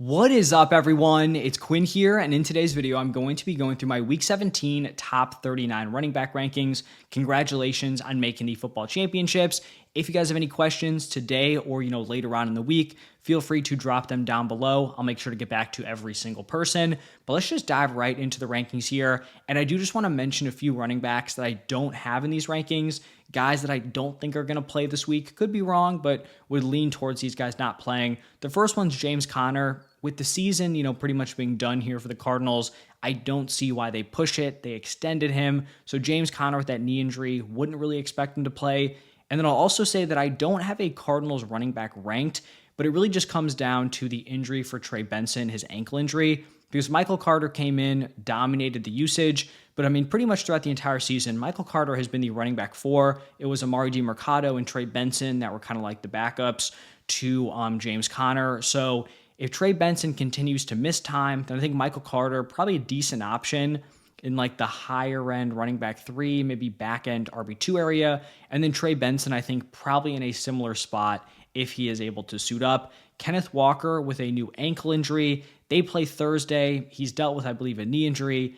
What is up, everyone? It's Quinn here, and in today's video, I'm going to be going through my Week 17 top 39 running back rankings. Congratulations on making the football championships. If you guys have any questions today or later on in the week, feel free to drop them down below. I'll make sure to get back to every single person. But let's just dive right into the rankings here. And I do just want to mention a few running backs that I don't have in these rankings. Guys that I don't think are going to play this week. Could be wrong, but would lean towards these guys not playing. The first one's James Conner. With the season, pretty much being done here for the Cardinals, I don't see why they push it. They extended him. So James Conner with that knee injury, wouldn't really expect him to play. And then I'll also say that I don't have a Cardinals running back ranked, but it really just comes down to the injury for Trey Benson, his ankle injury, because Michael Carter came in, dominated the usage. But pretty much throughout the entire season, Michael Carter has been the running back 4. It was Amari DiMercato and Trey Benson that were kind of like the backups to James Conner. So if Trey Benson continues to miss time, then I think Michael Carter, probably a decent option in like the higher end running back 3, maybe back end RB2 area. And then Trey Benson, I think probably in a similar spot if he is able to suit up. Kenneth Walker with a new ankle injury. They play Thursday. He's dealt with, I believe, a knee injury.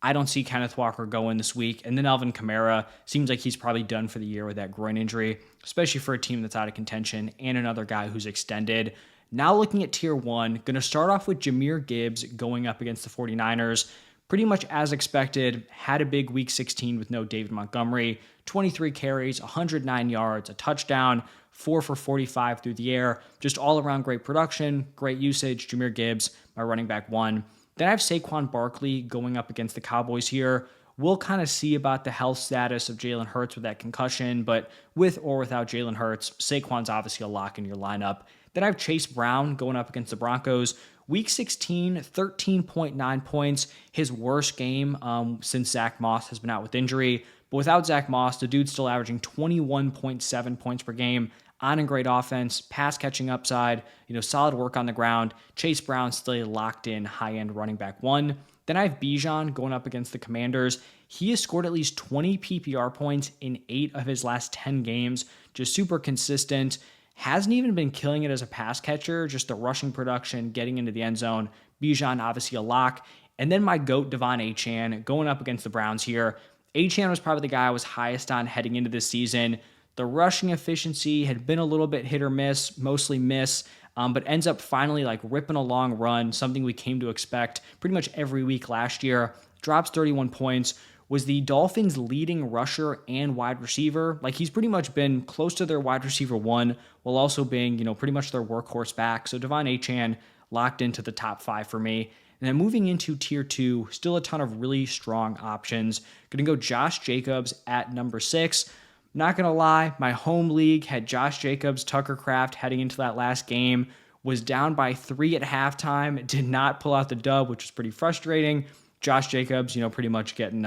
I don't see Kenneth Walker going this week. And then Alvin Kamara seems like he's probably done for the year with that groin injury, especially for a team that's out of contention and another guy who's extended. Now looking at tier 1, going to start off with Jahmyr Gibbs going up against the 49ers. Pretty much as expected, had a big week 16 with no David Montgomery. 23 carries, 109 yards, a touchdown, 4 for 45 through the air. Just all around great production, great usage. Jahmyr Gibbs, my running back 1. Then I have Saquon Barkley going up against the Cowboys here. We'll kind of see about the health status of Jalen Hurts with that concussion, but with or without Jalen Hurts, Saquon's obviously a lock in your lineup. Then I have Chase Brown going up against the Broncos. Week 16, 13.9 points. His worst game since Zach Moss has been out with injury. But without Zach Moss, the dude's still averaging 21.7 points per game on a great offense, pass catching upside, solid work on the ground. Chase Brown still a locked in high-end running back 1. Then I have Bijan going up against the Commanders. He has scored at least 20 PPR points in 8 of his last 10 games. Just super consistent. Hasn't even been killing it as a pass catcher, just the rushing production, getting into the end zone. Bijan, obviously a lock. And then my GOAT, Devon Achane, going up against the Browns here. Achane was probably the guy I was highest on heading into this season. The rushing efficiency had been a little bit hit or miss, mostly miss, but ends up finally like ripping a long run, something we came to expect pretty much every week last year. Drops 31 points. Was the Dolphins' leading rusher and wide receiver. Like, he's pretty much been close to their wide receiver 1 while also being, pretty much their workhorse back. So Devon Achane locked into the top 5 for me. And then moving into tier 2, still a ton of really strong options. Going to go Josh Jacobs at number 6. Not going to lie, my home league had Josh Jacobs, Tucker Kraft heading into that last game. Was down by 3 at halftime. Did not pull out the dub, which was pretty frustrating. Josh Jacobs, pretty much getting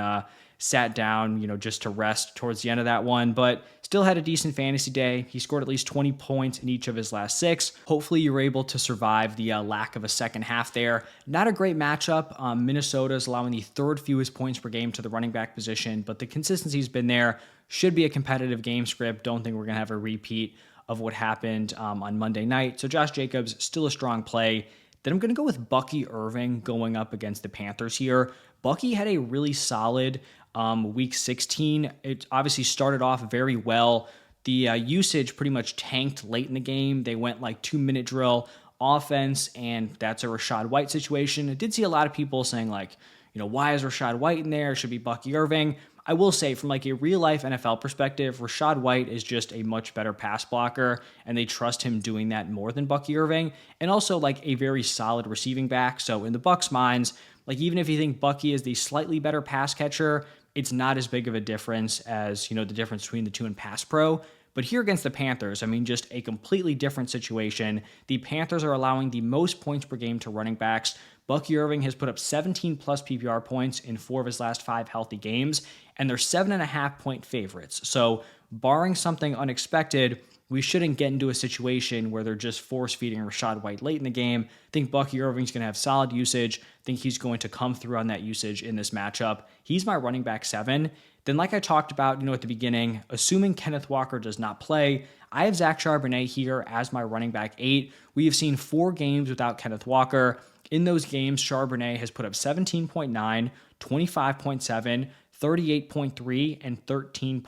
sat down, just to rest towards the end of that one, but still had a decent fantasy day. He scored at least 20 points in each of his last 6. Hopefully you were able to survive the lack of a second half there. Not a great matchup. Minnesota is allowing the 3rd fewest points per game to the running back position, but the consistency's been there. Should be a competitive game script. Don't think we're going to have a repeat of what happened on Monday night. So Josh Jacobs, still a strong play. Then I'm going to go with Bucky Irving going up against the Panthers here. Bucky had a really solid week 16. It obviously started off very well. The usage pretty much tanked late in the game. They went like 2-minute drill offense, and that's a Rachaad White situation. I did see a lot of people saying like, why is Rachaad White in there? It should be Bucky Irving. I will say from like a real life NFL perspective, Rachaad White is just a much better pass blocker, and they trust him doing that more than Bucky Irving, and also like a very solid receiving back. So in the Bucs' minds, like even if you think Bucky is the slightly better pass catcher, it's not as big of a difference as, the difference between the two in pass pro. But here against the Panthers, just a completely different situation. The Panthers are allowing the most points per game to running backs. Bucky Irving has put up 17 plus PPR points in 4 of his last 5 healthy games, and they're 7.5 point favorites. So barring something unexpected, we shouldn't get into a situation where they're just force feeding Rachaad White late in the game. I think Bucky Irving's going to have solid usage. I think he's going to come through on that usage in this matchup. He's my running back 7. Then, like I talked about, at the beginning, assuming Kenneth Walker does not play, I have Zach Charbonnet here as my running back 8. We have seen 4 games without Kenneth Walker. In those games, Charbonnet has put up 17.9, 25.7, 38.3, and 13.6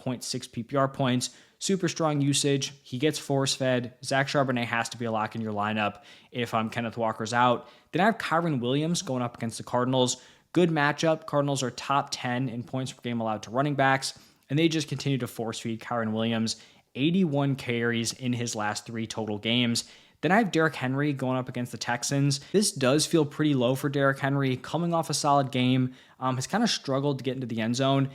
PPR points. Super strong usage. He gets force fed. Zach Charbonnet has to be a lock in your lineup if Kenneth Walker's out. Then I have Kyren Williams going up against the Cardinals. Good matchup. Cardinals are top 10 in points per game allowed to running backs, and they just continue to force feed Kyren Williams. 81 carries in his last 3 total games. Then I have Derrick Henry going up against the Texans. This does feel pretty low for Derrick Henry, coming off a solid game. Has kind of struggled to get into the end zone.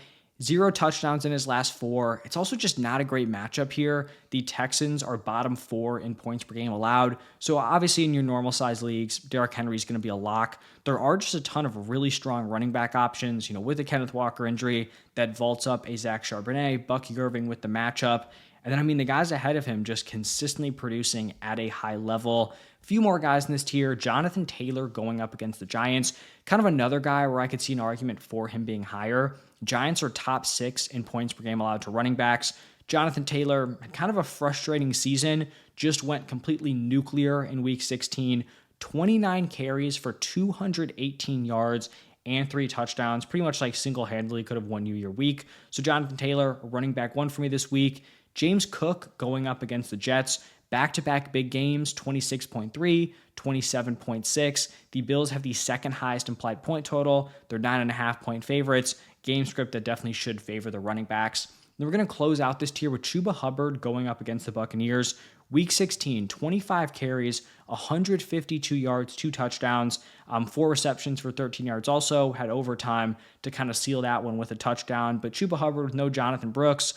0 touchdowns in his last 4. It's also just not a great matchup here. The Texans are bottom 4 in points per game allowed. So obviously in your normal size leagues, Derrick Henry is going to be a lock. There are just a ton of really strong running back options, with the Kenneth Walker injury that vaults up a Zach Charbonnet, Bucky Irving with the matchup. And then, the guys ahead of him just consistently producing at a high level. A few more guys in this tier. Jonathan Taylor going up against the Giants. Kind of another guy where I could see an argument for him being higher. Giants are top 6 in points per game allowed to running backs. Jonathan Taylor had kind of a frustrating season. Just went completely nuclear in week 16. 29 carries for 218 yards and 3 touchdowns. Pretty much like single-handedly could have won you your week. So Jonathan Taylor, running back 1 for me this week. James Cook going up against the Jets. Back-to-back big games, 26.3, 27.6. The Bills have the second highest implied point total. They're 9.5-point favorites. Game script that definitely should favor the running backs. Then we're going to close out this tier with Chuba Hubbard going up against the Buccaneers. Week 16, 25 carries, 152 yards, 2 touchdowns, 4 receptions for 13 yards also. Had overtime to kind of seal that one with a touchdown. But Chuba Hubbard with no Jonathan Brooks.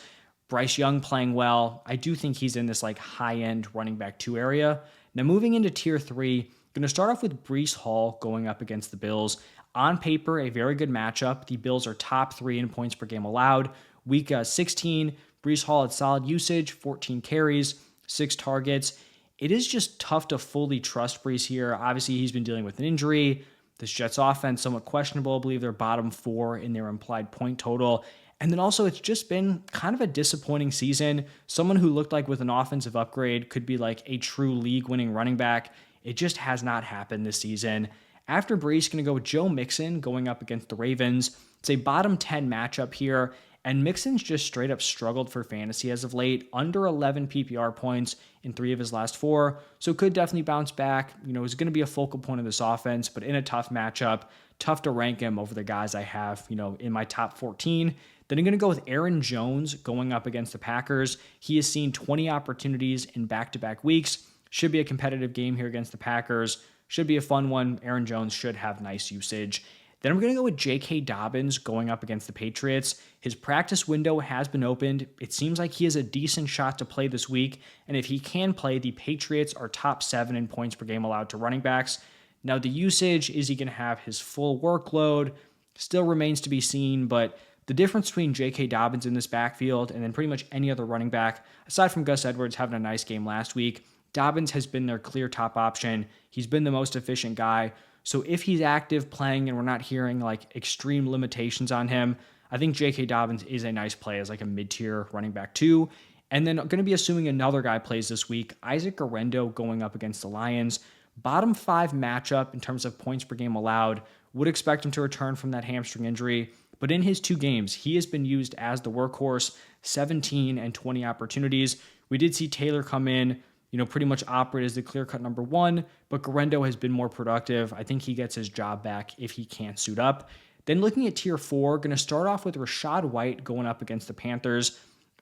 Bryce Young playing well. I do think he's in this high-end running back 2 area. Now moving into tier 3, going to start off with Breece Hall going up against the Bills. On paper, a very good matchup. The Bills are top 3 in points per game allowed. Week 16, Breece Hall had solid usage, 14 carries, 6 targets. It is just tough to fully trust Breece here. Obviously, he's been dealing with an injury. This Jets offense, somewhat questionable. I believe they're bottom 4 in their implied point total. And then also, it's just been kind of a disappointing season. Someone who looked like with an offensive upgrade could be like a true league-winning running back. It just has not happened this season. After Breece, going to go with Joe Mixon going up against the Ravens. It's a bottom 10 matchup here, and Mixon's just straight up struggled for fantasy as of late. Under 11 PPR points in 3 of his last 4, so could definitely bounce back. Is going to be a focal point of this offense, but in a tough matchup, tough to rank him over the guys I have, in my top 14. Then I'm going to go with Aaron Jones going up against the Packers. He has seen 20 opportunities in back-to-back weeks. Should be a competitive game here against the Packers. Should be a fun one. Aaron Jones should have nice usage. Then I'm going to go with J.K. Dobbins going up against the Patriots. His practice window has been opened. It seems like he has a decent shot to play this week. And if he can play, the Patriots are top 7 in points per game allowed to running backs. Now, the usage, is he going to have his full workload? Still remains to be seen, but the difference between J.K. Dobbins in this backfield and then pretty much any other running back, aside from Gus Edwards having a nice game last week, Dobbins has been their clear top option. He's been the most efficient guy. So if he's active playing and we're not hearing extreme limitations on him, I think J.K. Dobbins is a nice play as a mid-tier running back 2. And then going to be assuming another guy plays this week, Isaac Guerendo going up against the Lions. Bottom 5 matchup in terms of points per game allowed. Would expect him to return from that hamstring injury. But in his 2 games, he has been used as the workhorse, 17 and 20 opportunities. We did see Taylor come in, pretty much operate as the clear-cut number 1, but Guerendo has been more productive. I think he gets his job back if he can't suit up. Then looking at tier 4, going to start off with Rachaad White going up against the Panthers.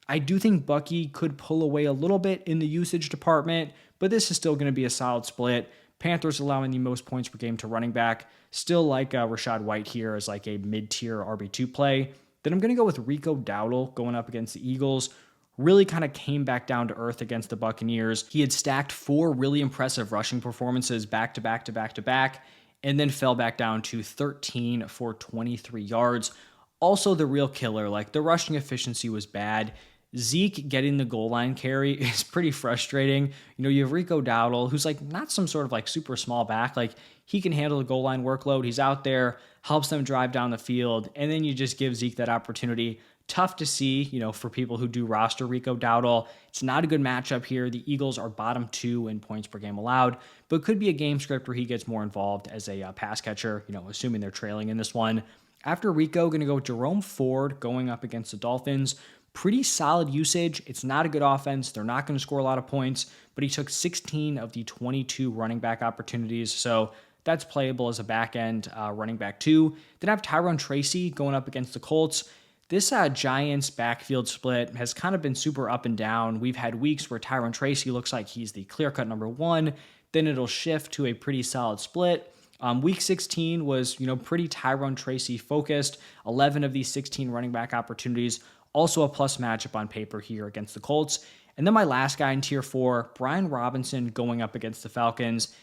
I do think Bucky could pull away a little bit in the usage department, but this is still going to be a solid split. Panthers allowing the most points per game to running back. Still like Rachaad White here as a mid-tier RB2 play. Then I'm going to go with Rico Dowdle going up against the Eagles. Really kind of came back down to earth against the Buccaneers. He had stacked 4 really impressive rushing performances back to back to back to back, and then fell back down to 13 for 23 yards. Also the real killer, the rushing efficiency was bad. Zeke getting the goal line carry is pretty frustrating. You have Rico Dowdle, who's like not some sort of like super small back. Like he can handle the goal line workload. He's out there, helps them drive down the field, and then you just give Zeke that opportunity. Tough to see, for people who do roster Rico Dowdle. It's not a good matchup here. The Eagles are bottom 2 in points per game allowed, but could be a game script where he gets more involved as a pass catcher, assuming they're trailing in this one. After Rico, going to go with Jerome Ford going up against the Dolphins. Pretty solid usage. It's not a good offense. They're not going to score a lot of points, but he took 16 of the 22 running back opportunities. So that's playable as a back end running back too. Then I have Tyrone Tracy going up against the Colts. This Giants backfield split has kind of been super up and down. We've had weeks where Tyrone Tracy looks like he's the clear-cut number one. Then it'll shift to a pretty solid split. Week 16 was, pretty Tyrone Tracy focused. 11 of these 16 running back opportunities. Also a plus matchup on paper here against the Colts. And then my last guy in tier 4, Brian Robinson going up against the Falcons.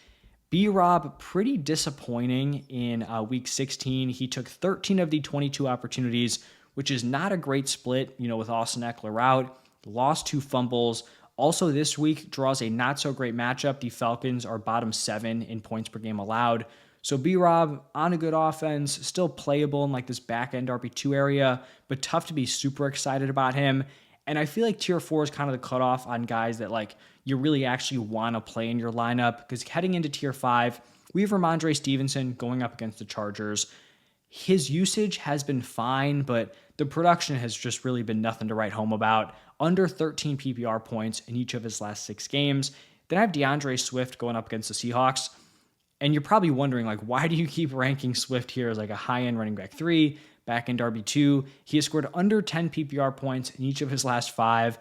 B-Rob, pretty disappointing in week 16. He took 13 of the 22 opportunities, which is not a great split, with Austin Eckler out. Lost 2 fumbles. Also this week draws a not so great matchup. The Falcons are bottom 7 in points per game allowed. So B-Rob on a good offense, still playable in like this back end RB2 area, but tough to be super excited about him. And I feel like tier 4 is kind of the cutoff on guys that like you really actually want to play in your lineup, because heading into tier 5, we have Ramondre Stevenson going up against the Chargers. His usage has been fine, but the production has just really been nothing to write home about. Under 13 PPR points in each of his last 6 games. Then I have DeAndre Swift going up against the Seahawks. And you're probably wondering, like, why do you keep ranking Swift here as like a high-end running back 3, back-end RB2? He has scored under 10 PPR points in each of his last 5.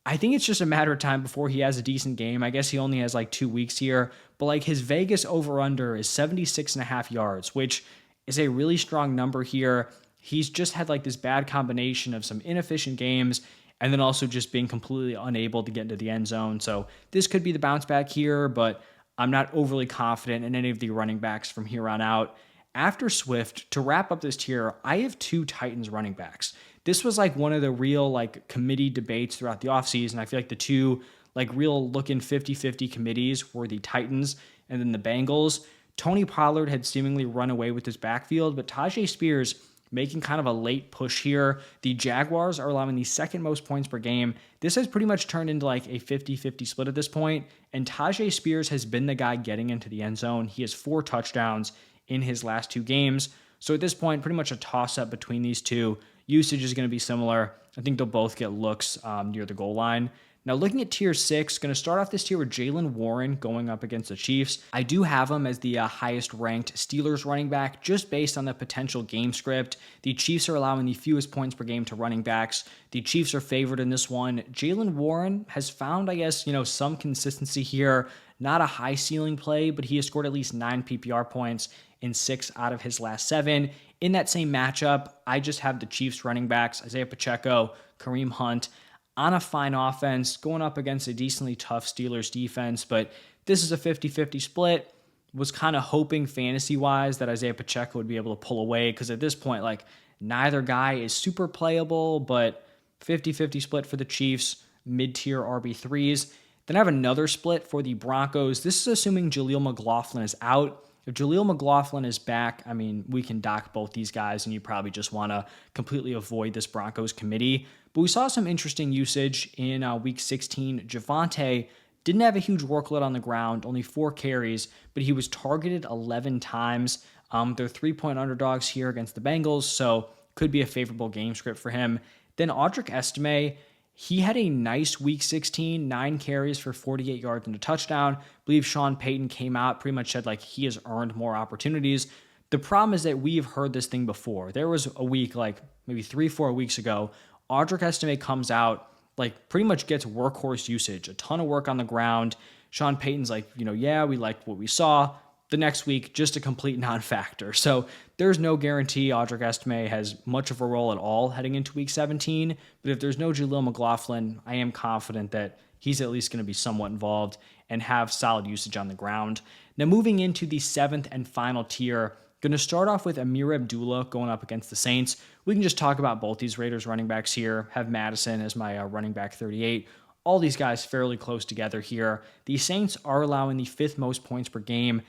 I think it's just a matter of time before he has a decent game. I guess he only has like 2 weeks here. But like his Vegas over-under is 76.5 yards, which is a really strong number here. He's just had like this bad combination of some inefficient games and then also just being completely unable to get into the end zone. So this could be the bounce back here, but I'm not overly confident in any of the running backs from here on out. After Swift, to wrap up this tier, I have 2 Titans running backs. This was like one of the real like committee debates throughout the offseason. I feel like the 2 like real looking 50-50 committees were the Titans and then the Bengals. Tony Pollard had seemingly run away with his backfield, but Tajay Spears making kind of a late push here. The Jaguars are allowing the second most points per game. This has pretty much turned into like a 50-50 split at this point, and Tajay Spears has been the guy getting into the end zone. He has 4 touchdowns in his last 2 games. So at this point, pretty much a toss-up between these 2. Usage is going to be similar. I think they'll both get looks near the goal line. Now, looking at tier 6, going to start off this tier with Jaylen Warren going up against the Chiefs. I do have him as the highest ranked Steelers running back, just based on the potential game script. The Chiefs are allowing the fewest points per game to running backs. The Chiefs are favored in this one. Jaylen Warren has found, I guess, some consistency here. Not a high ceiling play, but he has scored at least 9 PPR points in 6 out of his last 7. In that same matchup, I just have the Chiefs running backs, Isaiah Pacheco, Kareem Hunt, on a fine offense, going up against a decently tough Steelers defense, but this is a 50-50 split. Was kind of hoping fantasy-wise that Isaiah Pacheco would be able to pull away, because at this point, like, neither guy is super playable, but 50-50 split for the Chiefs, mid-tier RB3s. Then I have another split for the Broncos. This is assuming Jaleel McLaughlin is out. If Jaleel McLaughlin is back, I mean, we can dock both these guys, and you probably just want to completely avoid this Broncos committee. But we saw some interesting usage in Week 16. Javonte didn't have a huge workload on the ground, only 4 carries, but he was targeted 11 times. They're 3-point underdogs here against the Bengals, so could be a favorable game script for him. Then Audric Estime, he had a nice Week 16, 9 carries for 48 yards and a touchdown. I believe Sean Payton came out, pretty much said like he has earned more opportunities. The problem is that we've heard this thing before. There was a week, like maybe 3-4 weeks ago, Audric Estime comes out, like pretty much gets workhorse usage, a ton of work on the ground. Sean Payton's like, yeah, we liked what we saw. The next week, just a complete non-factor. So there's no guarantee Audric Estime has much of a role at all heading into Week 17. But if there's no Jaleel McLaughlin, I am confident that he's at least going to be somewhat involved and have solid usage on the ground. Now moving into the 7th and final tier, Going to start off with Amir Abdullah going up against the Saints. We can just talk about both these Raiders running backs here. Have Madison as my running back 38. All these guys fairly close together here. The Saints are allowing the 5th most points per game.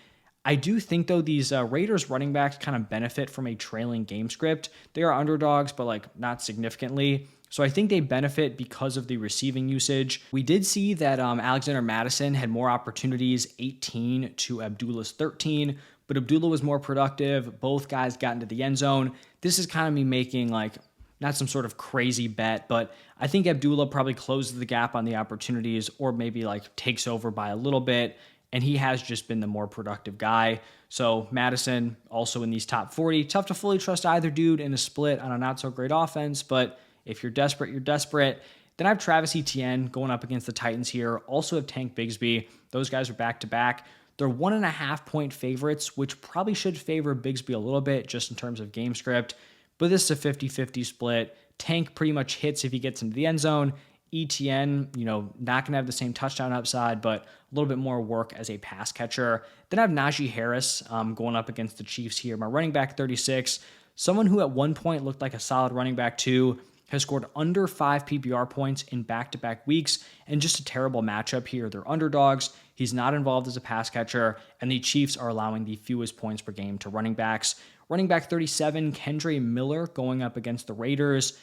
I do think, though, these Raiders running backs kind of benefit from a trailing game script. They are underdogs, but like not significantly. So I think they benefit because of the receiving usage. We did see that Alexander Madison had more opportunities, 18 to Abdullah's 13, but Abdullah was more productive. Both guys got into the end zone. This is kind of me making like not some sort of crazy bet, but I think Abdullah probably closes the gap on the opportunities or maybe like takes over by a little bit. And he has just been the more productive guy. So Madison also in these top 40. Tough to fully trust either dude in a split on a not so great offense, but if you're desperate, you're desperate. Then I have Travis Etienne going up against the Titans here. Also have Tank Bigsby. Those guys are back to back. They're 1.5 point favorites, which probably should favor Bigsby a little bit just in terms of game script. But this is a 50-50 split. Tank pretty much hits if he gets into the end zone. Etienne, not going to have the same touchdown upside, but a little bit more work as a pass catcher. Then I have Najee Harris going up against the Chiefs here. My running back 36, someone who at one point looked like a solid running back too, has scored under 5 PPR points in back-to-back weeks, and just a terrible matchup here. They're underdogs. He's not involved as a pass catcher, and the Chiefs are allowing the fewest points per game to running backs. Running back 37, Kendre Miller going up against the Raiders.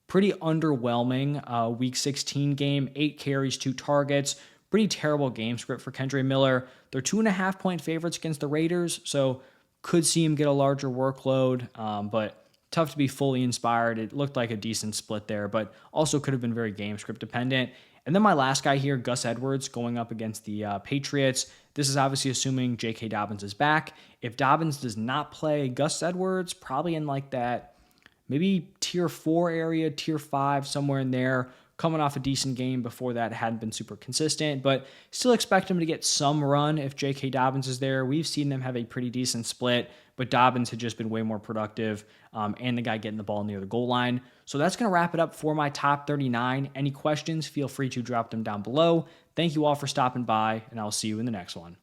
Pretty underwhelming week 16 game, 8 carries, 2 targets. Pretty terrible game script for Kendre Miller. They're 2.5 point favorites against the Raiders, so could see him get a larger workload, but tough to be fully inspired. It looked like a decent split there, but also could have been very game script dependent. And then my last guy here, Gus Edwards, going up against the Patriots. This is obviously assuming J.K. Dobbins is back. If Dobbins does not play, Gus Edwards probably in like that maybe tier 4 area, tier 5, somewhere in there, coming off a decent game before that, hadn't been super consistent, but still expect him to get some run if J.K. Dobbins is there. We've seen them have a pretty decent split, but Dobbins had just been way more productive, and the guy getting the ball near the goal line. So that's going to wrap it up for my top 39. Any questions, feel free to drop them down below. Thank you all for stopping by, and I'll see you in the next one.